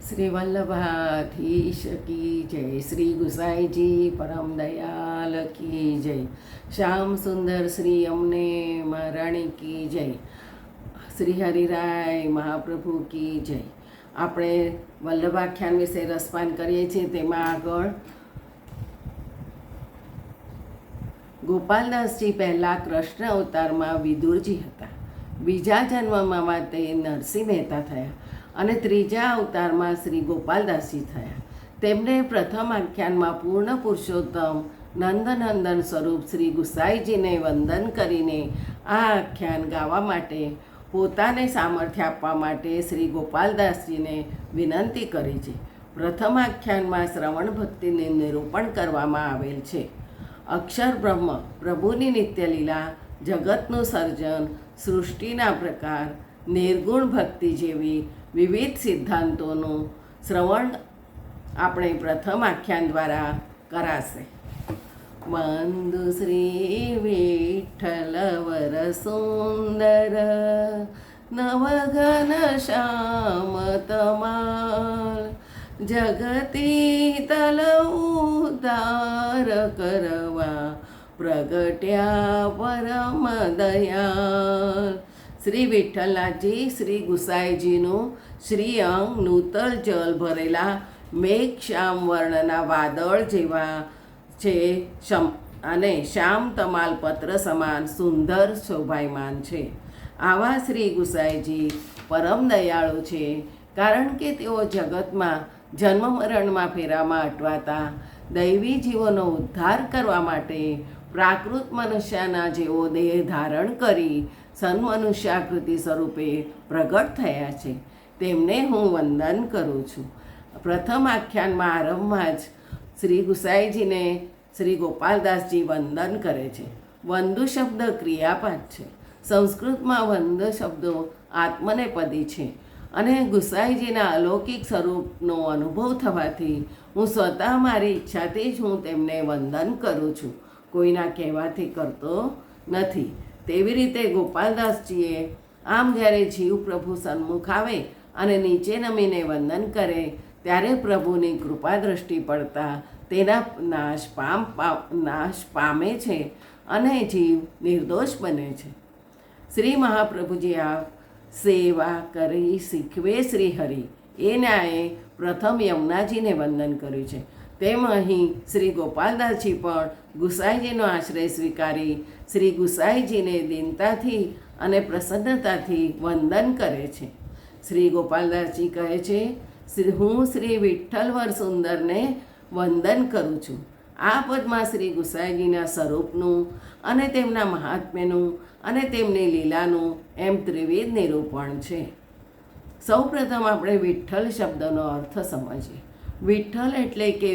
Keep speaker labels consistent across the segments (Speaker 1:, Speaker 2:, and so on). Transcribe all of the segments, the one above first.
Speaker 1: શ્રી વલ્લભાધીશ કી જય, શ્રી ગુસાઈજી પરમ દયાલ કી જય, શ્યામ સુંદર શ્રી અમને મહારાણી કી જય, શ્રી હરિરાય મહાપ્રભુ કી જય. આપણે વલ્લભાખ્યાન વિશે રસપાન કરીએ છીએ. તેમાં આગળ ગોપાલદાસજી પહેલાં કૃષ્ણ અવતારમાં વિદુરજી હતા. બીજા જન્મમાં તે નરસિંહ મહેતા થયા અને ત્રીજા અવતારમાં શ્રી ગોપાલદાસજી થયા. તેમને પ્રથમ આખ્યાનમાં પૂર્ણ પુરુષોત્તમ નંદનંદન સ્વરૂપ શ્રી ગુસાઈજીને વંદન કરીને આ આખ્યાન ગાવા માટે પોતાને સામર્થ્ય આપવા માટે શ્રી ગોપાલદાસજીને વિનંતી કરી છે. પ્રથમ આખ્યાનમાં શ્રવણ ભક્તિને નિરૂપણ કરવામાં આવેલ છે. અક્ષર બ્રહ્મ, પ્રભુની નિત્યલીલા, જગતનું સર્જન, સૃષ્ટિના પ્રકાર, નિર્ગુણ ભક્તિ જેવી વિવિધ સિદ્ધાંતોનું શ્રવણ આપણે પ્રથમ આખ્યાન દ્વારા કરાશે. વંદુ શ્રી વિઠ્ઠલ વર સુંદર, નવઘન શ્યામ તમાલ, જગતી તલ ઉદ્ધાર કરવા, પ્રગટ્યા પરમ દયાલ. શ્રી વિઠ્ઠલનાથજી શ્રી ગુસાઈજીનું શ્રી અંગ નૂતલ જલ ભરેલા મેઘ શ્યામ વર્ણના વાદળ જેવા છે અને શ્યામ તમાલ પત્ર સમાન સુંદર શોભાયમાન છે. આવા શ્રી ગુસાઈજી પરમ દયાળુ છે, કારણ કે તેઓ જગતમાં જન્મ મરણમાં ફેરામાં અટવાતા દૈવી જીવોનો ઉદ્ધાર કરવા માટે પ્રાકૃત મનુષ્યના જેવો દેહ ધારણ કરી સન્મનુષ્યાકૃતિ સ્વરૂપે પ્રગટ થયા છે. તેમને હું વંદન કરું છું. પ્રથમ આખ્યાનમાં આરંભમાં જ શ્રી ગુસાઈજીને શ્રી ગોપાલદાસજી વંદન કરે છે. વંદુ શબ્દ ક્રિયાપદ છે. સંસ્કૃતમાં વંદ શબ્દો આત્મનેપદી છે અને ગુસાઈજીના અલૌકિક સ્વરૂપનો અનુભવ થવાથી હું સ્વતઃ મારી ઈચ્છાથી જ હું તેમને વંદન કરું છું, કોઈના કહેવાથી કરતો નથી. તેવી રીતે ગોપાલદાસજીએ આમ જ્યારે જીવ પ્રભુ સન્મુખ આવે અને નીચે નમીને વંદન કરે ત્યારે પ્રભુની કૃપા દ્રષ્ટિ પડતા તેના નાશ પામે છે અને જીવ નિર્દોષ બને છે. શ્રી મહાપ્રભુજી આ સેવા કરી શીખવે શ્રી હરિ એ ન્યાયે પ્રથમ યમુનાજીને વંદન કર્યું છે. તેમ અહીં શ્રી ગોપાલદાસજી પણ ગુસાઈજીનો આશ્રય સ્વીકારી શ્રી ગુસાઈજીને દીનતાથી અને પ્રસન્નતાથી વંદન કરે છે. શ્રી ગોપાલદાસજી કહે છે, હું શ્રી વિઠ્ઠલવર સુંદરને વંદન કરું છું. આ પદમાં શ્રી ગુસાઈજીના સ્વરૂપનું અને તેમના મહાત્મ્યનું અને તેમની લીલાનું એમ ત્રિવિધ નિરૂપણ છે. સૌ પ્રથમ આપણે વિઠ્ઠલ શબ્દનો અર્થ સમજીએ. વિઠ્ઠલ એટલે કે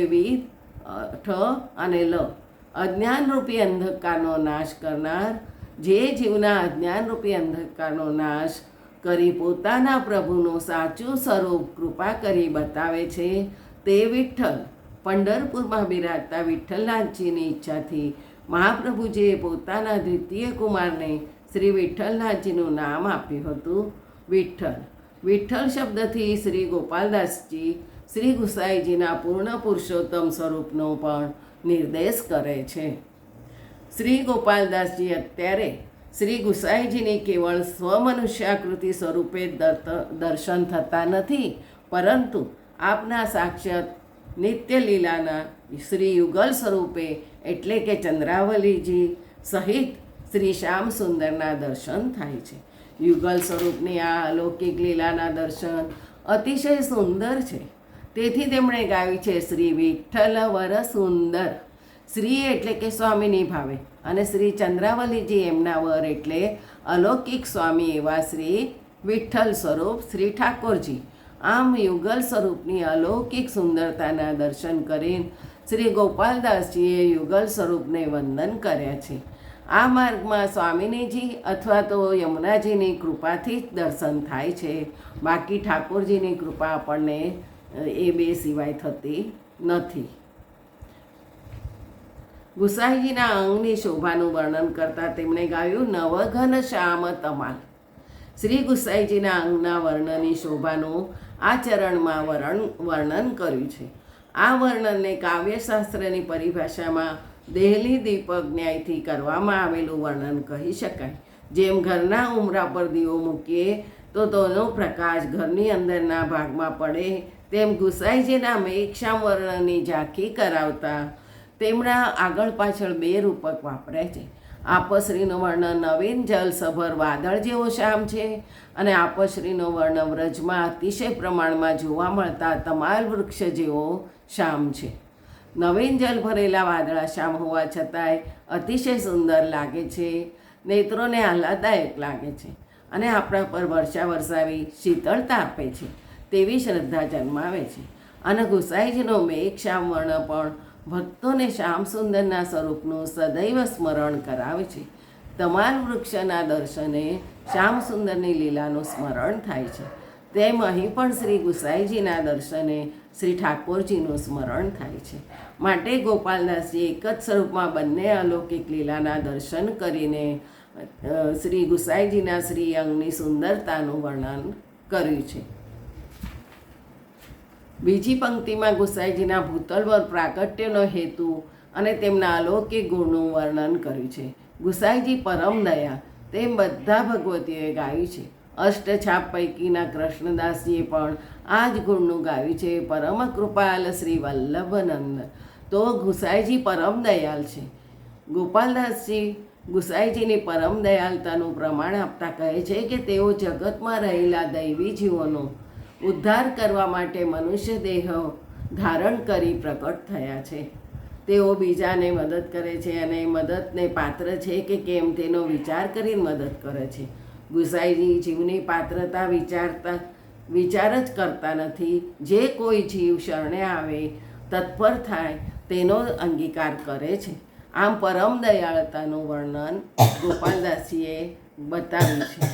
Speaker 1: ઠ અને લ, અજ્ઞાનરૂપી અંધકારનો નાશ કરનાર, જે જીવના અજ્ઞાનરૂપી અંધકારનો નાશ કરી પોતાના પ્રભુનું સાચું સ્વરૂપ કૃપા કરી બતાવે છે તે વિઠ્ઠલ. પંઢરપુરમાં બિરાજતા વિઠ્ઠલનાથજીની ઈચ્છાથી મહાપ્રભુજીએ પોતાના દ્વિતીય કુમારને શ્રી વિઠ્ઠલનાથજીનું નામ આપ્યું હતું વિઠ્ઠલ. વિઠ્ઠલ શબ્દથી શ્રી ગોપાલદાસજી શ્રી ગુસાઈજીના પૂર્ણ પુરુષોત્તમ સ્વરૂપનો પણ નિર્દેશ કરે છે. શ્રી ગોપાલદાસજી અત્યારે શ્રી ગુસાઈજીની કેવળ સ્વમનુષ્યાકૃતિ સ્વરૂપે દર્શન થતા નથી, પરંતુ આપના સાક્ષાત નિત્ય લીલાના શ્રી યુગલ સ્વરૂપે એટલે કે ચંદ્રાવલીજી સહિત શ્રી શ્યામ સુંદરના દર્શન થાય છે. યુગલ સ્વરૂપની આ અલૌકિક લીલાના દર્શન અતિશય સુંદર છે. તેથી તેમણે ગાયું છે શ્રી વિઠ્ઠલ વર સુંદર. શ્રી એટલે કે સ્વામીની ભાવે અને શ્રી ચંદ્રાવલીજી એમના વર એટલે અલૌકિક સ્વામી એવા શ્રી વિઠ્ઠલ સ્વરૂપ શ્રી ઠાકોરજી. આમ યુગલ સ્વરૂપની અલૌકિક સુંદરતાના દર્શન કરીને શ્રી ગોપાલદાસજીએ યુગલ સ્વરૂપને વંદન કર્યા છે. આ માર્ગમાં સ્વામિનીજી અથવા તો યમુનાજીની કૃપાથી જ દર્શન થાય છે. બાકી ઠાકોરજીની કૃપા આપણને એ બે સિવાય થતી નથી. ગુસાઈજીના અંગની શોભાનું વર્ણન કરતાં તેમણે ગાયું નવઘન શ્યામ તમાલ. શ્રી ગુસાઈજીના અંગના વર્ણની શોભાનું આ ચરણમાં વર્ણન કર્યું છે. આ વર્ણનને કાવ્યશાસ્ત્રની પરિભાષામાં દેહલી દીપક ન્યાયથી કરવામાં આવેલું વર્ણન કહી શકાય. જેમ ઘરના ઉંબરા પર દીવો મૂકીએ તો તેનો પ્રકાશ ઘરની અંદરના ભાગમાં પડે, તેમ ગુસાઈજીના મેઘશ્યામ વર્ણનની ઝાંખી કરાવતા તેમના આગળ પાછળ 2 રૂપક વાપરે છે. આપશ્રીનું વર્ણન નવીન જલસભર વાદળ જેવો શ્યામ છે અને આપશ્રીનું વર્ણન વ્રજમાં અતિશય પ્રમાણમાં જોવા મળતા તમાલ વૃક્ષ જેવો શ્યામ છે. નવીન જલ ભરેલા વાદળા શ્યામ હોવા છતાંય અતિશય સુંદર લાગે છે, નેત્રોને આહલાદાયક લાગે છે અને આપણા પર વર્ષા વરસાવી શીતળતા આપે છે તેવી શ્રદ્ધા જન્માવે છે. અને ગુસાઈજીનો મેઘશ્યામ વર્ણ પણ ભક્તોને શ્યામ સુંદરના સ્વરૂપનું સદૈવ સ્મરણ કરાવે છે. તમાલ વૃક્ષના દર્શને શ્યામ સુંદરની લીલાનું સ્મરણ થાય છે. તેમ અહીં પણ શ્રી ગુસાઈજીના દર્શને શ્રી ઠાકોરજીનું સ્મરણ થાય છે. માટે ગોપાલદાસજી એક જ સ્વરૂપમાં બંને અલૌકિક લીલાના દર્શન કરીને શ્રી ગુસાઈજીના શ્રી અંગની સુંદરતાનું વર્ણન કર્યું છે. બીજી પંક્તિમાં ગુસાઈજીના ભૂતલવર પ્રાગટ્યનો હેતુ અને તેમના અલૌકિક ગુણનું વર્ણન કર્યું છે. ગુસાઈજી પરમ દયા તેમ બધા ભગવતીઓએ ગાયું છે. અષ્ટછાપ પૈકીના કૃષ્ણદાસજીએ પણ આ જ ગુણનું ગાયું છે. પરમ કૃપાલ શ્રી વલ્લભનંદ. તો ગુસાઈજી પરમ દયાલ છે. ગોપાલદાસજી ગુસાઈજીની પરમ દયાળતાનું પ્રમાણ આપતા કહે છે કે તેઓ જગતમાં રહેલા દૈવી જીવોનો ઉદ્ધાર કરવા માટે મનુષ્ય દેહ ધારણ કરી પ્રકટ થયા છે. તેઓ બીજાને મદદ કરે છે અને મદદને પાત્ર છે કે કેમ તેનો વિચાર કરીને મદદ કરે છે. ગુસાઈજી જીવની પાત્રતા વિચાર જ કરતા નથી. જે કોઈ જીવ શરણે આવે તત્પર થાય તેનો અંગીકાર કરે છે. આમ પરમ દયાળતાનું વર્ણન ગોપાલદાસજીએ બતાવ્યું છે.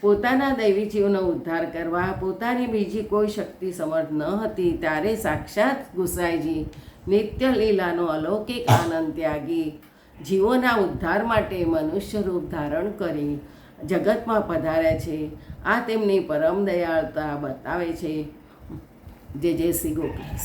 Speaker 1: પોતાના દૈવી જીવનો ઉદ્ધાર કરવા પોતાની બીજી કોઈ શક્તિ સમર્થ ન હતી ત્યારે સાક્ષાત ગુસાઈજી નિત્ય લીલાનો અલૌકિક આનંદ ત્યાગી જીવોના ઉદ્ધાર માટે મનુષ્ય રૂપ ધારણ કરી જગતમાં પધાર્યા છે. આ તેમની પરમ દયાળતા બતાવે છે. જય જય શ્રી ગોપાલ.